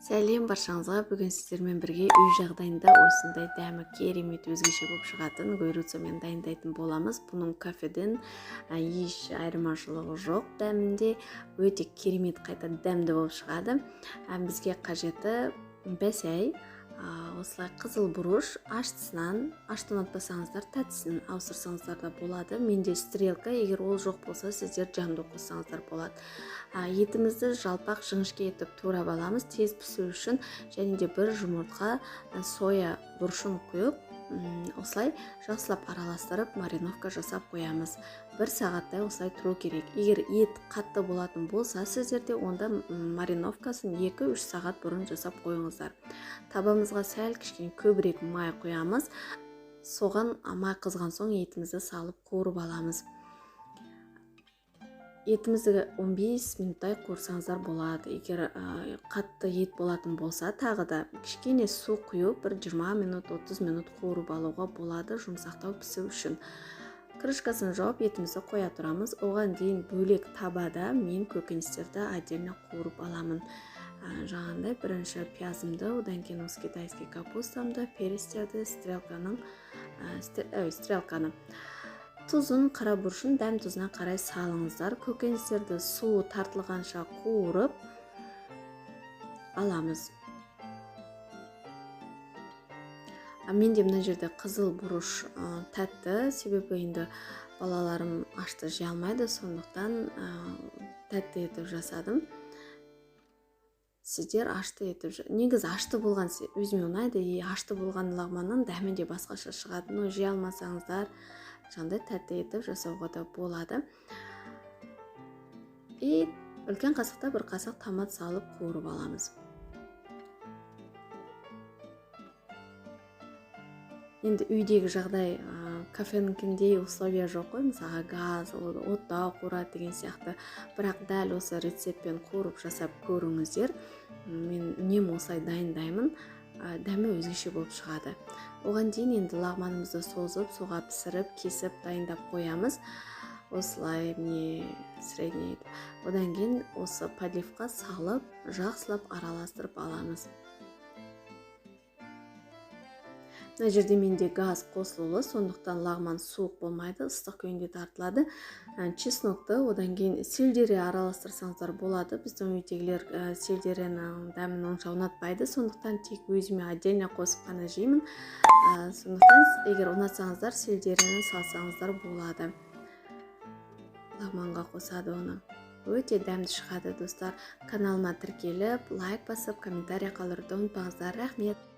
Сәлем баршаңызға. Бүгін сіздермен бірге үй жағдайында осындай дәмі керемет өзгеше болып шығатын гойруцамен дайындайтын боламыз. Бұның кафеден еш айырмашылығы жоқ. Дәмінде өте керемет қайта дәмді болып шығады. Бізге қажеті бәсәй, осылай қызыл бұрыш, аштан ұнатпасаңыздар тәттісін ауыстырсаңыздар да болады. Менде стрелка, егер ол жоқ болса, сіздер жамды қоссаңыздар болады. Етімізді жалпақ жіңішке етіп турап аламыз, тез пісу үшін, және де бір жұмыртқа соя бұрышын құйып, осылай жақсылап араластырып мариновка жасап қоямыз. 1 сағаттай осылай тұру керек. Егер ет қатты болатын болса, сіздерде онда мариновкасын 2-3 сағат бұрын жасап қойыңыздар. Табамызға сәл кішкене көбірек май қоямыз. Соған май қызған соң етімізді салып қуырып аламыз. Етімізді 15 минуттай қуырсаңыздар болады. Егер қатты ет болатын болса, тағы да кішкене су құйып, 20 минут, 30 минут қуырып алуға болады, жұмсақтау пісу үшін. Крышкасын жауып, етімізді қоя тұрамыз. Оған дейін бөлек табада мен көкөністерді отдельно қуырып аламын. Жаңағындай бірінші пиязымды, одан кейін осы китайский капустамды, перестерді, стрелканы. Тұзын, қара бұрышын дәм тұзына қарай салыңыздар. Көкөністерді суы тартылғанша қуырып аламыз. Менде мына жерде қызыл бұрыш тәтті, себебі енді балаларым ашты жей алмайды, сондықтан тәтті етіп жасадым. Сіздер ашты етіп, негізі ашты болған өзіме ұнайды, ашты болған лагманның дәмі де басқаша шығады. Жей алмасаңыздар, жаңағыдай тәтті етіп жасауға да болады. Үлкен қасықта 1 қасық томат салып қуырып аламыз. Енді үйдегі жағдай кафенікіндей условия жоқ қой, мысалға газ, отта қуырады деген сияқты. Бірақ дәл осы рецептпен қуырып жасап көріңіздер. Мен үнемі осылай дайындаймын. Дәмі өзгеше болып шығады. Оған дейін енді лагманымызды созып, суға пісіріп, кесіп, дайындап қоямыз. Осылай средний. Одан кейін осы подливқа салып, жақсылап араластырып аламыз. Мына жерде менде газ қосылулы, сондықтан лагман суық болмайды, ыстық күйінде тартылады. Чеснокты, одан кейін сельдері араластырсаңыздар болады. Біздің үйдегілер сельдерінің дәмін онша ұнатпайды, сондықтан тек өзіме отдельно қосып қана жеймін. Сондықтан егер ұнатсаңыздар, сельдерені салсаңыздар болады. Лагманға қосады оны. Өте дәмді шығады, достар. Каналыма тіркеліп, лайк басып, комментарий қалдыруды ұмытпаңыздар. Рахмет.